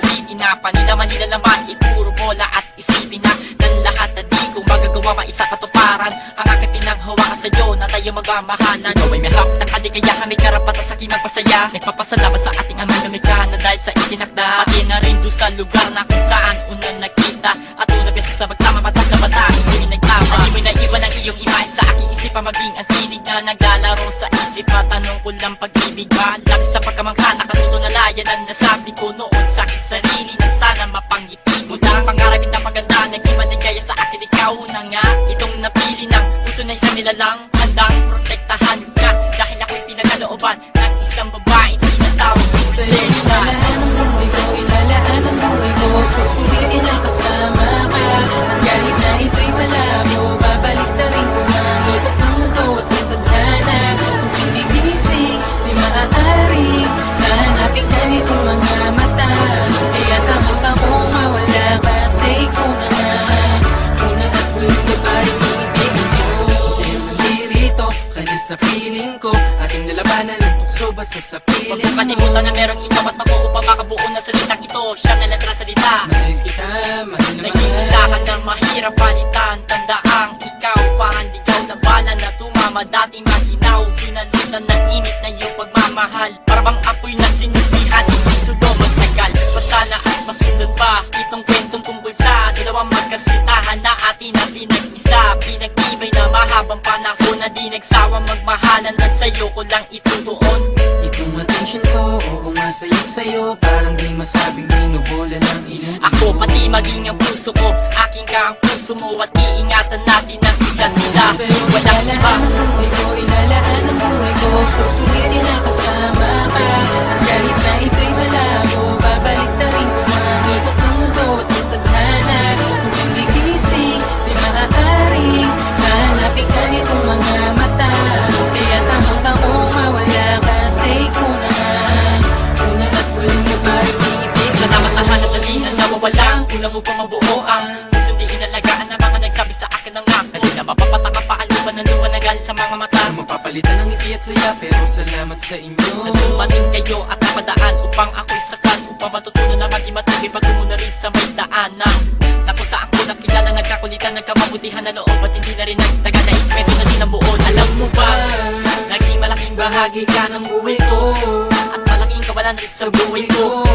awitin na panilaman nila naman ituro bola at isipin na ng lahat na di kong magagawa maisa katuparan ang aking pinanghawakan sa'yo na tayo magmamahalan. O may mahap ng kaligayahan, may karapatan sa aking magpasaya. Nagpapasalamat sa ating amang lumikha na dahil sa itinakda, pati na rin doon sa lugar na kung saan unang nakita at unang beses na magtama mata sa mata, hindi nagtama. At di mo naiwan ang iyong imahe sa aking isip, maging ang tinig na naglalaro sa isip. Matanong ko lang pag-ibig ba labis sa pagkamangha, nakatutunayan ang nasabi ko noon sa aking sarili na sana mapangiti ko lang. Pangarapin na maganda, naging maligaya sa akin, ikaw na nga itong napili ng puso na isang nilalang handang protektahan ka dahil ako'y pinakalooban ng isang babae tinatawag ko sa'yo. Ilalaan ang buhay ko, ilalaan ang buhay ko, susulitin na kasama ka. At kahit na ito'y malabo, babalik na rin kung mangikot ng mundo at ang tadhana. Kung hindi gising, di maaaring hanapin ka nitong mga mata. Kaya takot akong mawala kasi ikaw na nga unang at huling babaeng iibigin ko. Sa'yo nandirito, kanya sa piling ko, ating nalabanan ng tukso basta sa piling mo. Huwag kalimutan na merong ikaw at ako upang makabuo na salitang ito. Siya na lang salita. Mahal kita, mahal na naging mahal. isa ka na mahirap palitan. Tandaang ikaw parang ligaw na bala na tumama. Dating maginaw, binalutan ng init na iyong pagmamahal. Para bang apoy na sinubihan, hindi sudo magtagal. Pasana at masunod pa itong kwentong tungkol sa dalawang magkasitahan na atin na pinag-isa. Pinag-ibay na mahabang panahon na di nagsawang magmahalan. At sa'yo ko lang itutuon itong attention ko, oo nga sa'yo, parang di masabing binubola ng iyong ako, pati maging ang puso ko, aking ka ang puso mo. At iingatan natin ang isa't isa, walang iba. Ilalaan ang buhay ko, ilalaan ang buhay ko, susulitin na kasama ka. At kahit na ito'y malabo, babalik na rin kung mangikot ng mundo at ang tadhana. Kung hindi gising, di maaaring hanapin ka nitong mga mata. Kaya takot akong mawala kasi ikaw na nga unang at huling babaeng iibig. Salamat na hanap na din ang nawawalang kulang upang mabuo ang puso'ng di inalagaan na mga nagsabi sa akin ng ako. Dahil na mapapataka pa ang lupa ng luwa na galing sa mga mata. Mapapalitan ng ngiti at saya, pero salamat sa inyo. Nagdumating kayo at napadaan upang ako'y sakan, upang matutunan na maging matibay patungo na rin sa may daanan na kung saan ko nakilala nagkakulitan, nagkamabutihan na loob at hindi na rin nagtagal na ikwento na din ang buo. Alam mo ba, naging malaking bahagi ka ng buhay ko at malaking kawalan rin sa buhay ko.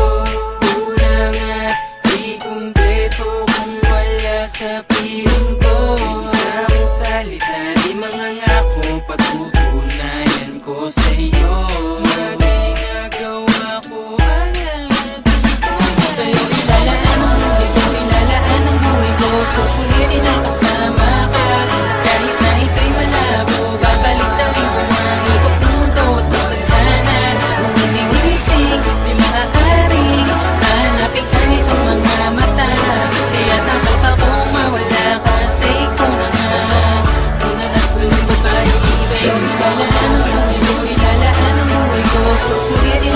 Una nga, di kumpleto kung wala sa piling ko. Isang salita, di mga ngako, patutunayan ko sa'yo. Maginagawa ko ang lahat sa'yo. Ilalaan ang buhay ko, ilalaan ang buhay ko, susulitin na kasama ka. At kahit na ito'y malabo, babalik na rin kung mangikot ng mundo at ng tadhana. Kung hindi gising, di maaaring hanapin ka nitong mga mata. Kaya takot akong mawala kasi ikaw na nga unang at huling babaeng sa'yo. Ilalaan ang buhay ko, ilalaan ang buhay ko, susulitin